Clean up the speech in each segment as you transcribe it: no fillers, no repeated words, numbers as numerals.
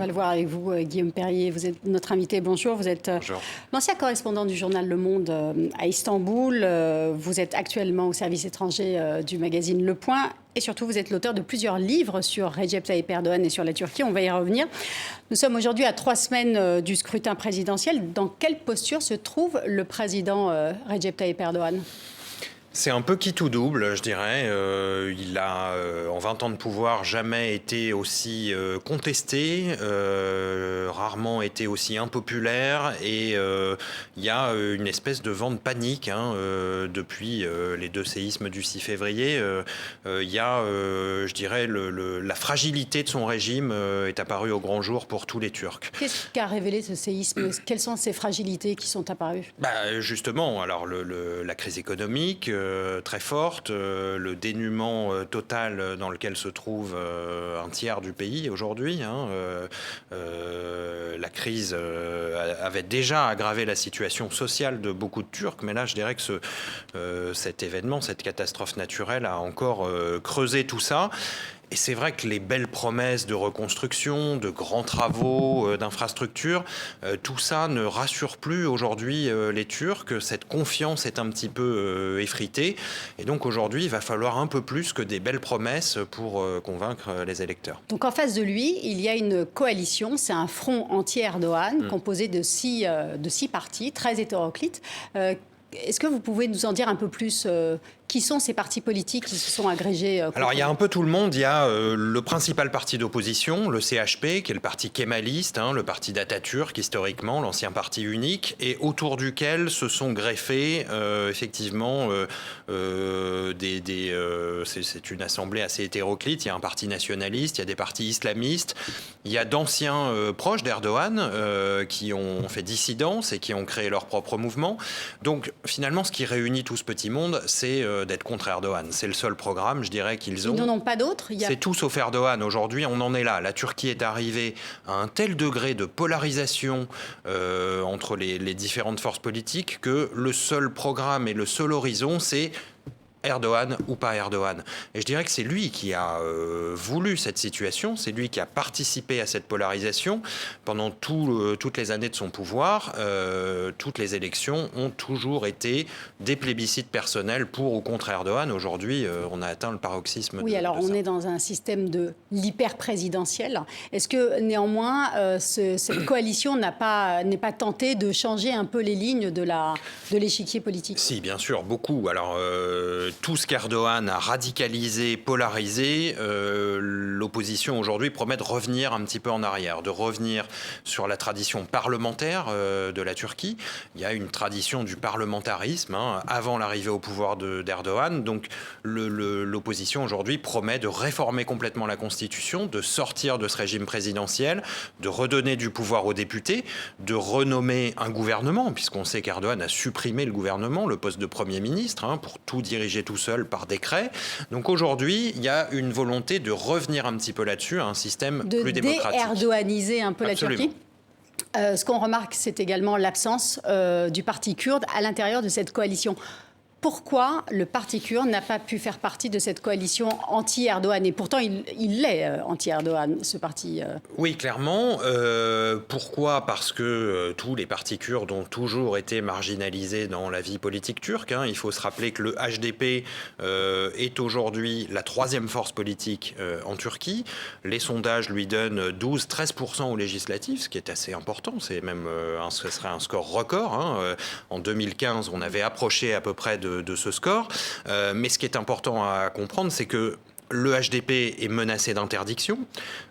va le voir avec vous, Guillaume Perrier. Vous êtes notre invité. Bonjour. Vous êtes l'ancien correspondant du journal Le Monde à Istanbul. Vous êtes actuellement au service étranger du magazine Le Point. Et surtout, vous êtes l'auteur de plusieurs livres sur Recep Tayyip Erdogan et sur la Turquie. On va y revenir. Nous sommes aujourd'hui à 3 semaines du scrutin présidentiel. Dans quelle posture se trouve le président Recep Tayyip Erdogan ? C'est un peu qui tout double, je dirais. Il a, en 20 ans de pouvoir, jamais été aussi contesté, rarement été aussi impopulaire. Et il y a une espèce de vent de panique depuis les 2 séismes du 6 février. Il y a, je dirais, la fragilité de son régime est apparue au grand jour pour tous les Turcs. Qu'est-ce qu'a révélé ce séisme ? Quelles sont ces fragilités qui sont apparues ? Justement, alors la crise économique, très forte, le dénuement total dans lequel se trouve un tiers du pays aujourd'hui. La crise avait déjà aggravé la situation sociale de beaucoup de Turcs, mais là je dirais que cet événement, cette catastrophe naturelle a encore creusé tout ça. Et c'est vrai que les belles promesses de reconstruction, de grands travaux, d'infrastructures, tout ça ne rassure plus aujourd'hui les Turcs. Cette confiance est un petit peu effritée. Et donc aujourd'hui, il va falloir un peu plus que des belles promesses pour convaincre les électeurs. Donc en face de lui, il y a une coalition, c'est un front anti-Erdogan composé de 6 partis, très hétéroclites. Est-ce que vous pouvez nous en dire un peu plus ? Qui sont ces partis politiques qui se sont agrégés Alors, il y a un peu tout le monde. Il y a le principal parti d'opposition, le CHP, qui est le parti kémaliste, le parti d'Atatürk, historiquement, l'ancien parti unique, et autour duquel se sont greffés, effectivement, c'est une assemblée assez hétéroclite. Il y a un parti nationaliste, il y a des partis islamistes, il y a d'anciens proches d'Erdogan qui ont fait dissidence et qui ont créé leur propre mouvement. Donc, finalement, ce qui réunit tout ce petit monde, c'est d'être contre Erdogan. C'est le seul programme, je dirais, qu'ils ont. Ils n'en ont pas d'autres. C'est tout sauf Erdogan. Aujourd'hui, on en est là. La Turquie est arrivée à un tel degré de polarisation entre les différentes forces politiques que le seul programme et le seul horizon, c'est Erdogan ou pas Erdogan. Et je dirais que c'est lui qui a voulu cette situation, c'est lui qui a participé à cette polarisation. Pendant toutes les années de son pouvoir, toutes les élections ont toujours été des plébiscites personnels pour ou contre Erdogan. Aujourd'hui, on a atteint le paroxysme de ça. Oui, alors on est dans un système de l'hyper-présidentiel. Est-ce que néanmoins, cette coalition n'est pas tentée de changer un peu les lignes de l'échiquier politique ? Si, bien sûr, beaucoup. Alors, tout ce qu'Erdogan a radicalisé, polarisé, l'opposition aujourd'hui promet de revenir un petit peu en arrière, de revenir sur la tradition parlementaire de la Turquie. Il y a une tradition du parlementarisme avant l'arrivée au pouvoir d'Erdogan. Donc l'opposition aujourd'hui promet de réformer complètement la Constitution, de sortir de ce régime présidentiel, de redonner du pouvoir aux députés, de renommer un gouvernement, puisqu'on sait qu'Erdogan a supprimé le gouvernement, le poste de Premier ministre, pour tout diriger tout seul par décret. Donc aujourd'hui, il y a une volonté de revenir un petit peu là-dessus à un système plus démocratique. De dé-erdoganiser un peu Absolument. la Turquie. Ce qu'on remarque, c'est également l'absence du parti kurde à l'intérieur de cette coalition. Pourquoi le parti kurde n'a pas pu faire partie de cette coalition anti-Erdogan ? Et pourtant, il l'est anti-Erdogan, ce parti. Oui, clairement. Pourquoi ? Parce que tous les partis kurdes ont toujours été marginalisés dans la vie politique turque. Il faut se rappeler que le HDP est aujourd'hui la 3e force politique en Turquie. Les sondages lui donnent 12-13% aux législatives, ce qui est assez important. C'est même, ce serait un score record. En 2015, on avait approché à peu près de ce score. Mais ce qui est important à comprendre, c'est que le HDP est menacé d'interdiction.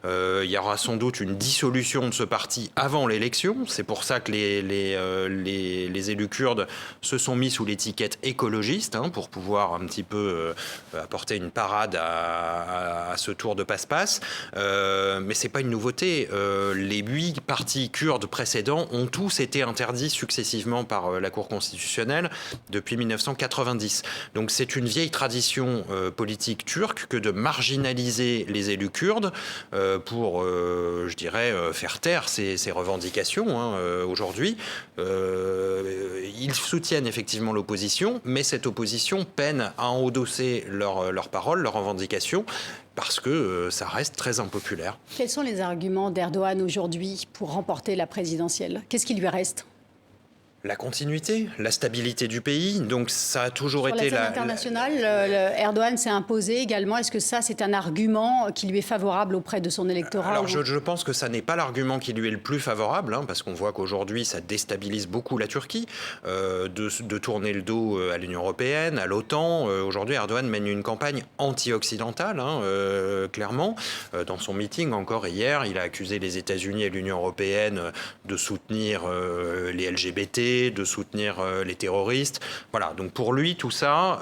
Il y aura sans doute une dissolution de ce parti avant l'élection. C'est pour ça que les élus kurdes se sont mis sous l'étiquette écologiste pour pouvoir un petit peu apporter une parade à ce tour de passe-passe. Mais c'est pas une nouveauté. Les 8 partis kurdes précédents ont tous été interdits successivement par la Cour constitutionnelle depuis 1990. Donc c'est une vieille tradition politique turque que de de marginaliser les élus kurdes pour, je dirais, faire taire ces revendications aujourd'hui. Ils soutiennent effectivement l'opposition, mais cette opposition peine à endosser leurs paroles, leurs revendications, parce que ça reste très impopulaire. Quels sont les arguments d'Erdogan aujourd'hui pour remporter la présidentielle? Qu'est-ce qui lui reste? La continuité, la stabilité du pays. Donc ça a toujours été sur la scène internationale. Erdogan s'est imposé également. Est-ce que ça, c'est un argument qui lui est favorable auprès de son électorat? Alors je pense que ça n'est pas l'argument qui lui est le plus favorable, parce qu'on voit qu'aujourd'hui ça déstabilise beaucoup la Turquie, de tourner le dos à l'Union européenne, à l'OTAN. Aujourd'hui, Erdogan mène une campagne anti-occidentale, clairement. Dans son meeting encore hier, il a accusé les États-Unis et l'Union européenne de soutenir les LGBT, de soutenir les terroristes. Voilà, donc pour lui, tout ça,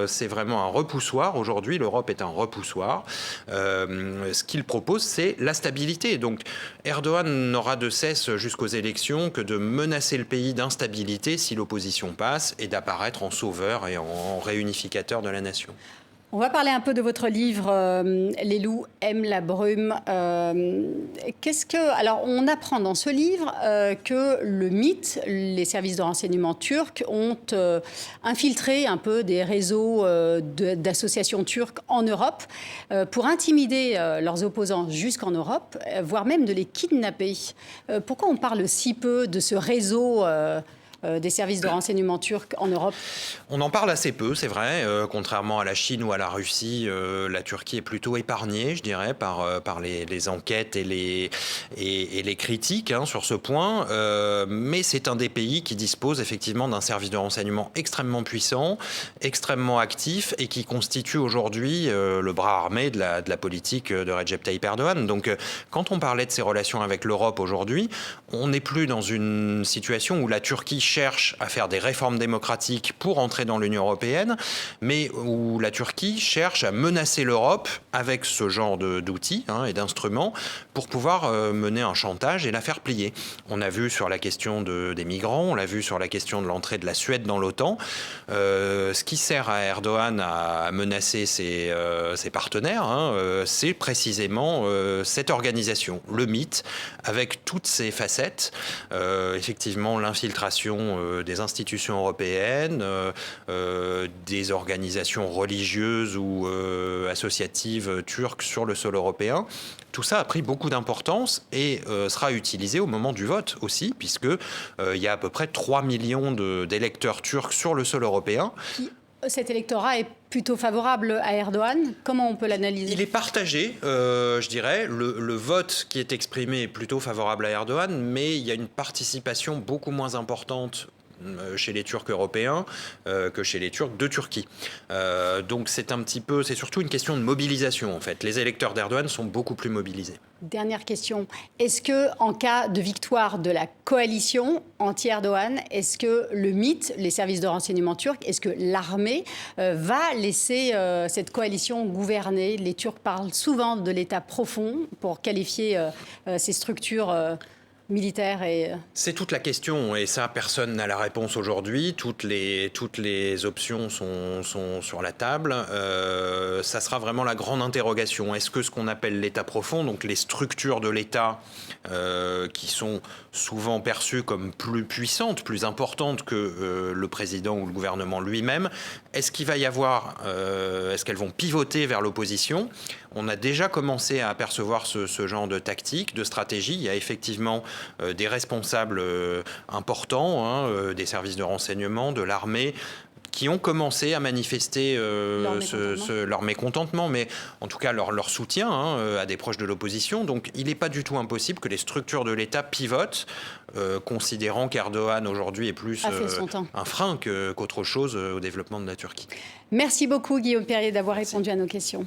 c'est vraiment un repoussoir. Aujourd'hui, l'Europe est un repoussoir. Ce qu'il propose, c'est la stabilité. Donc Erdogan n'aura de cesse jusqu'aux élections que de menacer le pays d'instabilité si l'opposition passe et d'apparaître en sauveur et en réunificateur de la nation. On va parler un peu de votre livre « Les loups aiment la brume ». Alors, on apprend dans ce livre que le MIT, les services de renseignement turcs, ont infiltré un peu des réseaux d'associations turques en Europe pour intimider leurs opposants jusqu'en Europe, voire même de les kidnapper. Pourquoi on parle si peu de ce réseau des services de renseignement turcs en Europe? On en parle assez peu, c'est vrai. Contrairement à la Chine ou à la Russie, la Turquie est plutôt épargnée, je dirais, par les enquêtes et les critiques sur ce point. Mais c'est un des pays qui dispose effectivement d'un service de renseignement extrêmement puissant, extrêmement actif et qui constitue aujourd'hui le bras armé de la politique de Recep Tayyip Erdogan. Donc, quand on parlait de ses relations avec l'Europe aujourd'hui, on n'est plus dans une situation où la Turquie cherche à faire des réformes démocratiques pour entrer dans l'Union européenne, mais où la Turquie cherche à menacer l'Europe avec ce genre d'outils et d'instruments pour pouvoir mener un chantage et la faire plier. On a vu sur la question des migrants, on l'a vu sur la question de l'entrée de la Suède dans l'OTAN. Ce qui sert à Erdogan à menacer ses partenaires, c'est précisément cette organisation, le MIT, avec toutes ses facettes. Effectivement, l'infiltration des institutions européennes, des organisations religieuses ou associatives turques sur le sol européen. Tout ça a pris beaucoup d'importance et sera utilisé au moment du vote aussi, puisqu'il y a à peu près 3 millions d'électeurs turcs sur le sol européen. Cet électorat est plutôt favorable à Erdogan. Comment on peut l'analyser? Il est partagé, je dirais. Le vote qui est exprimé est plutôt favorable à Erdogan, mais il y a une participation beaucoup moins importante chez les Turcs européens que chez les Turcs de Turquie. Donc c'est surtout une question de mobilisation en fait. Les électeurs d'Erdogan sont beaucoup plus mobilisés. Dernière question. Est-ce que, en cas de victoire de la coalition anti-Erdogan, est-ce que le MIT, les services de renseignement turcs, est-ce que l'armée va laisser cette coalition gouverner? Les Turcs parlent souvent de l'État profond pour qualifier ces structures militaire et... C'est toute la question, et ça, personne n'a la réponse aujourd'hui. Toutes les options sont sur la table. Ça sera vraiment la grande interrogation. Est-ce que ce qu'on appelle l'État profond, donc les structures de l'État qui sont souvent perçues comme plus puissantes, plus importantes que le président ou le gouvernement lui-même, est-ce qu'il va y avoir... est-ce qu'elles vont pivoter vers l'opposition? On a déjà commencé à apercevoir ce genre de tactique, de stratégie. Il y a effectivement des responsables importants, des services de renseignement, de l'armée, qui ont commencé à manifester leur mécontentement, mais en tout cas leur soutien à des proches de l'opposition. Donc il n'est pas du tout impossible que les structures de l'État pivotent, considérant qu'Erdogan aujourd'hui est plus un frein qu'autre chose au développement de la Turquie. Merci beaucoup Guillaume Perrier d'avoir répondu à nos questions.